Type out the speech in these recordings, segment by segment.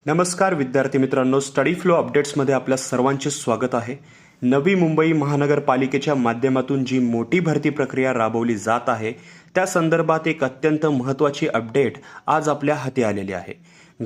नमस्कार विद्यार्थी मित्रांनो, स्टडी फ्लो अपडेट्समध्ये आपल्या सर्वांचे स्वागत आहे। नवी मुंबई महानगरपालिकेच्या माध्यमातून जी मोठी भरती प्रक्रिया राबवली जात आहे त्या संदर्भात एक अत्यंत महत्त्वाची अपडेट आज आपल्या हाती आलेली आहे।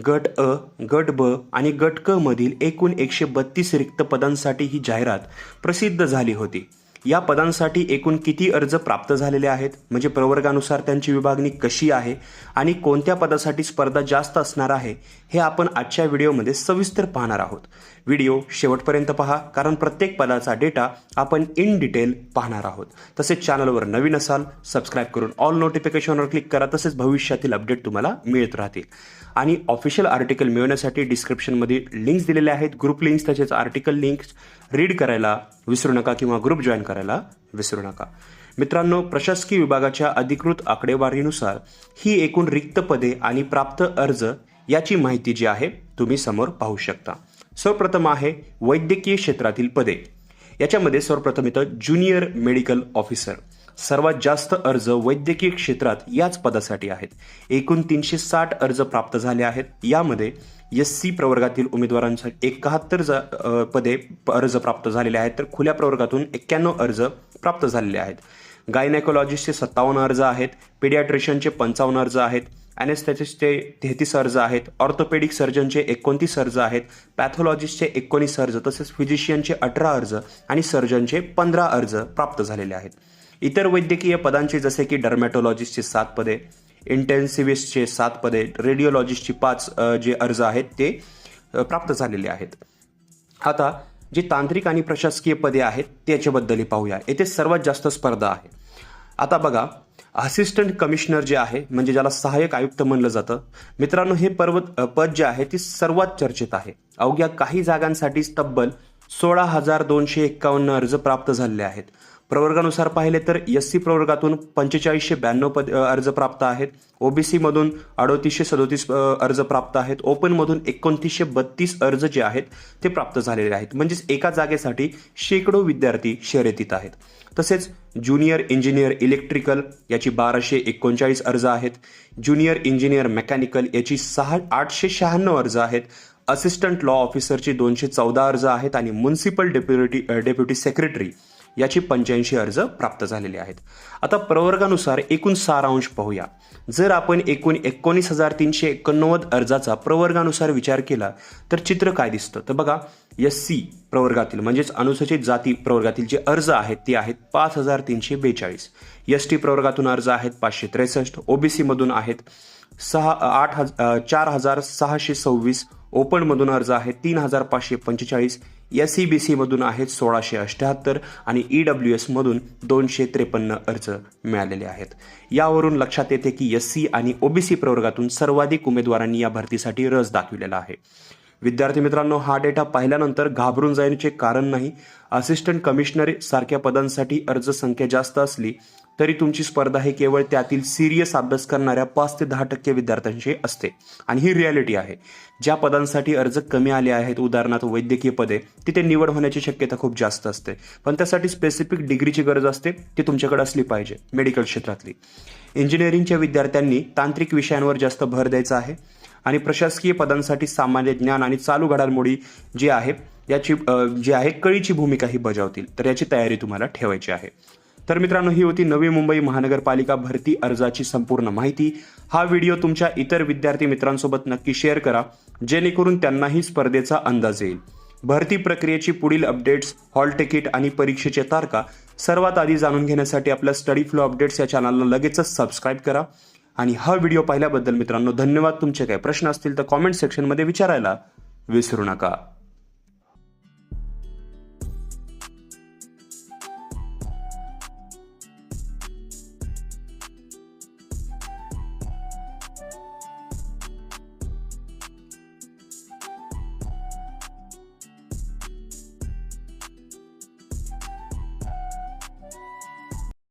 गट अ, गट ब आणि गट क मधील एकूण 132 रिक्त पदांसाठी ही जाहिरात प्रसिद्ध झाली होती। या पदांसाठी एकूण किती अर्ज प्राप्त झालेले आहेत, म्हणजे प्रवर्गानुसार त्यांची विभागणी कशी आहे आणि कोणत्या पदासाठी स्पर्धा जास्त असणार आहे, हे आपण आजच्या व्हिडिओमध्ये सविस्तर पाहणार आहोत। व्हिडिओ शेवटपर्यंत पहा, कारण प्रत्येक पदाचा डेटा आपण इन डिटेल पाहणार आहोत। तसेच चॅनलवर नवीन असाल सबस्क्राइब करून ऑल नोटिफिकेशनवर क्लिक करा, तसेच भविष्यातील अपडेट तुम्हाला मिळत राहतील। आणि ऑफिशियल आर्टिकल मिळवण्यासाठी डिस्क्रिप्शनमध्ये लिंक्स दिलेले आहेत, ग्रुप लिंक्स तसेच आर्टिकल लिंक्स रीड करायला विसरू नका किंवा ग्रुप जॉईन करायला विसरू नका। मित्रांनो, प्रशासकीय विभागाच्या अधिकृत आकडेवारीनुसार ही एकूण रिक्त पदे आणि प्राप्त अर्ज याची माहिती जी आहे तुम्ही समोर पाहू शकता। सर्वप्रथम आहे वैद्यकीय क्षेत्रातील पदे। याच्यामध्ये सर्वप्रथम येतं ज्युनियर मेडिकल ऑफिसर। सर्वात जास्त अर्ज वैद्यकीय क्षेत्रात याच पदासाठी आहेत। एकूण 360 अर्ज प्राप्त झाले आहेत। यामध्ये SC प्रवर्गातील उमेदवारांसाठी 71 पदे अर्ज प्राप्त झालेले आहेत, तर खुल्या प्रवर्गातून 91 अर्ज प्राप्त झालेले आहेत। गायनेकोलॉजिस्टचे 57 अर्ज आहेत, पेडियाट्रिशियनचे 55 अर्ज आहेत, ॲनेस्थेटिस्टचे 33 अर्ज आहेत, ऑर्थोपेडिक सर्जनचे 29 अर्ज आहेत, पॅथॉलॉजिस्टचे 19 अर्ज, तसेच फिजिशियनचे 18 अर्ज आणि सर्जनचे 15 अर्ज प्राप्त झालेले आहेत। इतर वैद्यकीय पदांचे जसे की डर्मॅटोलॉजिस्टचे 7 पदे, इंटेन्सिव्हिस्टचे 7 पदे, रेडिओलॉजिस्टचे 5 जे अर्ज आहेत ते प्राप्त झालेले आहेत। आता जे तांत्रिक आणि प्रशासकीय पदे आहेत त्याच्याबद्दलही पाहूया। येथे सर्वात जास्त स्पर्धा आहे। आता बघा, असिस्टंट कमिशनर जे आहे, म्हणजे ज्याला सहाय्यक आयुक्त म्हणलं जातं, मित्रांनो हे पद जे आहे ते सर्वात चर्चेत आहे। अवघ्या काही जागांसाठी तब्बल 16,251 अर्ज प्राप्त झालेले आहेत। प्रवर्गानुसार पाहिले तर SC प्रवर्गातून 4592 अर्ज प्राप्त आहेत, OBC मधून 3837 अर्ज प्राप्त आहेत, ओपन मधून 2932 अर्ज जे आहेत ते प्राप्त झालेले आहेत। म्हणजेच एका जागेसाठी शेकडो विद्यार्थी शर्यतीत आहेत। तसेच ज्युनियर इंजिनियर इलेक्ट्रिकल याची 1239 अर्ज आहेत, ज्युनियर इंजिनियर मेकॅनिकल याची 896 अर्ज आहेत, असिस्टंट लॉ ऑफिसरची 214 अर्ज आहेत आणि म्युनिसिपल डेप्युटी सेक्रेटरी याची 85 अर्ज प्राप्त झालेले आहेत। आता प्रवर्गानुसार एकूण सारांश पाहूया। जर आपण एकूण 19,389 अर्जाचा प्रवर्गानुसार विचार केला तर चित्र काय दिसतं, तर बघा, SC प्रवर्गातील म्हणजेच अनुसूचित जाती प्रवर्गातील जे अर्ज आहेत ते आहेत 5,342, ST प्रवर्गातून अर्ज आहेत 563, OBC मधून आहेत 4,626, ओपन मधून अर्ज आहेत 3,545, SEBC मधून आहेत 1,678 आणि EWS मधून 253 अर्ज मिळालेले आहेत। यावरून लक्षात येते की SC आणि OBC प्रवर्गातून सर्वाधिक उमेदवारांनी या भरतीसाठी रस दाखविलेला आहे। विद्यार्थी मित्रांनो, हा डेटा पाहिल्यानंतर घाबरून जाण्याचे कारण नाही। असिस्टंट कमिशनर सारख्या पदांसाठी अर्ज संख्या जास्त असली तरी तुमची स्पर्धा ही केवळ त्यातील सिरियस अभ्यास करणाऱ्या 5 ते 10% विद्यार्थ्यांशी असते आणि ही रियालिटी आहे। ज्या पदांसाठी अर्ज कमी आले आहेत, उदाहरणार्थ वैद्यकीय पदे, तिथे निवड होण्याची शक्यता खूप जास्त असते, पण त्यासाठी स्पेसिफिक डिग्रीची गरज असते, ती तुमच्याकडे असली पाहिजे मेडिकल क्षेत्रातली। इंजिनिअरिंगच्या विद्यार्थ्यांनी तांत्रिक विषयांवर जास्त भर द्यायचा आहे आणि प्रशासकीय पदांसाठी सामान्य ज्ञान आणि चालू घडामोडी जी आहे याची जी आहे कळीची भूमिका ही बजावतील, तर याची तयारी तुम्हाला ठेवायची आहे। तर मित्रांनो, ही होती नवी मुंबई महानगरपालिका भरती अर्जाची संपूर्ण माहिती। हा व्हिडिओ तुमच्या इतर विद्यार्थी मित्रांसोबत नक्की शेअर करा, जेणेकरून त्यांनाही स्पर्धेचा अंदाज येईल। भरती प्रक्रियेची पुढील अपडेट्स, हॉल तिकीट आणि परीक्षेच्या तारखा सर्वात आधी जाणून घेण्यासाठी आपल्या स्टडी फ्लो अपडेट्स या चॅनलला लगेचच सबस्क्राईब करा। आणि हा व्हिडिओ पाहिल्याबद्दल मित्रांनो धन्यवाद। तुमचे काही प्रश्न असतील तर कॉमेंट सेक्शनमध्ये विचारायला विसरू नका।